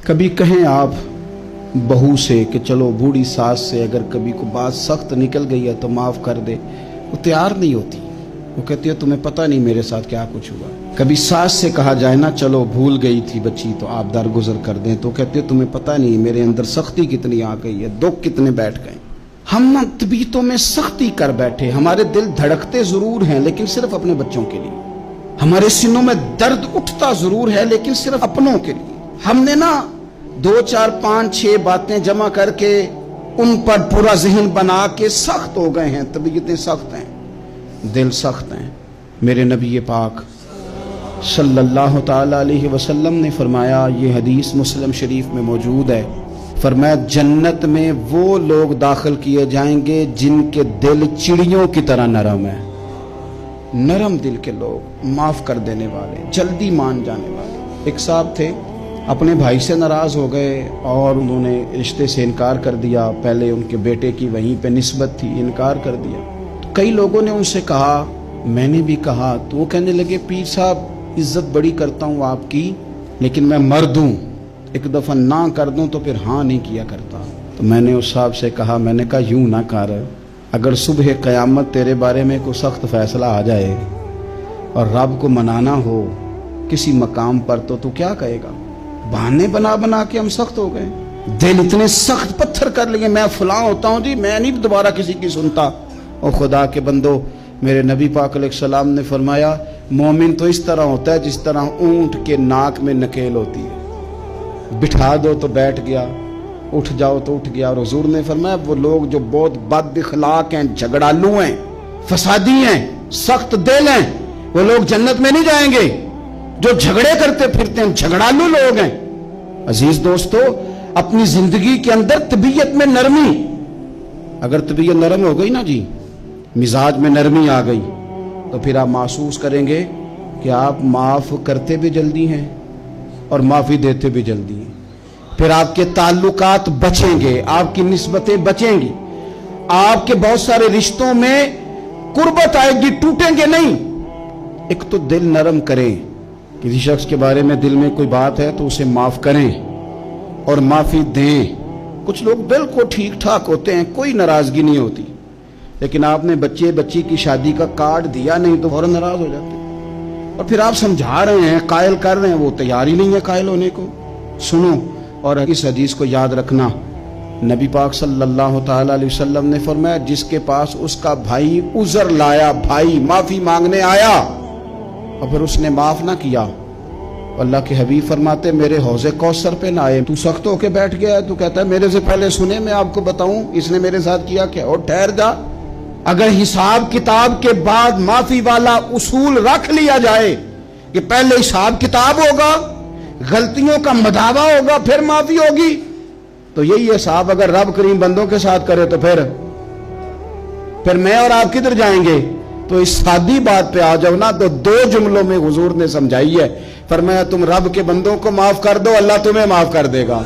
कभी कहें आप बहू से कि चलो बूढ़ी सास से अगर कभी को बात सख्त निकल गई है तो माफ़ कर दे, वो तैयार नहीं होती। वो कहती है तुम्हें पता नहीं मेरे साथ क्या कुछ हुआ। कभी सास से कहा जाए ना चलो भूल गई थी बच्ची तो आप दरगुजर कर दें, तो कहती है तुम्हें पता नहीं मेरे अंदर सख्ती कितनी आ गई है, दुख कितने बैठ गए। हम तबीयतों में सख्ती कर बैठे, हमारे दिल धड़कते जरूर हैं लेकिन सिर्फ अपने बच्चों के लिए, हमारे सीनों में दर्द उठता जरूर है लेकिन सिर्फ अपनों के लिए। हमने ना 2 4 5 6 बातें जमा करके उन पर पूरा ज़हन बना के सख्त हो गए हैं, तबीयतें सख्त हैं, दिल सख्त हैं। मेरे नबी पाक सल्लल्लाहु ताला अलैहि वसल्लम ने फरमाया, ये हदीस मुस्लिम शरीफ में मौजूद है, फरमाया जन्नत में वो लोग दाखिल किए जाएंगे जिनके दिल चिड़ियों की तरह नरम है। नरम दिल के लोग, माफ़ कर देने वाले, जल्दी मान जाने वाले। एक साहब थे, अपने भाई से नाराज़ हो गए और उन्होंने रिश्ते से इनकार कर दिया। पहले उनके बेटे की वहीं पे निस्बत थी, इनकार कर दिया। तो कई लोगों ने उनसे कहा, मैंने भी कहा, तो वो कहने लगे पीर साहब इज्जत बड़ी करता हूँ आपकी लेकिन मैं मर्द हूँ, एक दफ़ा ना कर दूँ तो फिर हाँ नहीं किया करता। तो मैंने उस साहब से कहा, मैंने कहा यूँ ना कर, अगर सुबह क़यामत तेरे बारे में कोई सख्त फैसला आ जाए और रब को मनाना हो किसी मकाम पर तो तू क्या कहेगा। बहाने बना बना के हम सख्त हो गए, दिल इतने सख्त पत्थर कर लिए, मैं फलां होता हूँ जी, मैं नहीं दोबारा किसी की सुनता। और खुदा के बंदो, मेरे नबी पाक अलैहिस्सलाम ने फरमाया मोमिन तो इस तरह होता है जिस तरह ऊंट के नाक में नकेल होती है, बिठा दो तो बैठ गया, उठ जाओ तो उठ गया। और हुजूर ने फरमाया वो लोग जो बहुत बद इखलाक हैं, झगड़ालू हैं, फसादी हैं, सख्त दिल हैं, वो लोग जन्नत में नहीं जाएंगे। जो झगड़े करते फिरते हैं झगड़ालू लोग हैं। अजीज दोस्तों, अपनी जिंदगी के अंदर तबीयत में नरमी, अगर तबीयत नरम हो गई ना जी, मिजाज में नरमी आ गई, तो फिर आप महसूस करेंगे कि आप माफ़ करते भी जल्दी हैं और माफ़ी देते भी जल्दी हैं। फिर आपके ताल्लुकात बचेंगे, आपकी निस्बतें बचेंगी, आपके बहुत सारे रिश्तों में कुर्बत आएगी, टूटेंगे नहीं। एक तो दिल नरम करें, किसी शख्स के बारे में दिल में कोई बात है तो उसे माफ़ करें और माफ़ी दें। कुछ लोग बिल्कुल ठीक ठाक होते हैं, कोई नाराज़गी नहीं होती, लेकिन आपने बच्ची की शादी का कार्ड दिया नहीं तो फौरन नाराज़ हो जाते हैं। और फिर आप समझा रहे हैं, कायल कर रहे हैं, वो तैयार ही नहीं है कायल होने को। सुनो और इस हदीस को याद रखना, नबी पाक सल्लल्लाहु ताला अलैहि वसल्लम ने फरमाया जिसके पास उसका भाई उज़र लाया, भाई माफ़ी मांगने आया और फिर उसने माफ़ ना किया, अल्लाह के हबीब फरमाते मेरे हौज़े कौसर पे ना आए। तू सख्त होके बैठ गया है, तू कहता है मेरे से पहले सुने, मैं आपको बताऊं इसने मेरे साथ किया क्या। और ठहर जा, अगर हिसाब किताब के बाद माफ़ी वाला उसूल रख लिया जाए कि पहले हिसाब किताब होगा, गलतियों का मदावा होगा, फिर माफ़ी होगी, तो यही हिसाब अगर रब करीम बंदों के साथ करे तो फिर मैं और आप किधर जाएंगे। तो इस सादी बात पे आ जाओ ना, तो 2 जुमलों में हुजूर ने समझाई है, फरमाया तुम रब के बंदों को माफ कर दो, अल्लाह तुम्हें माफ कर देगा।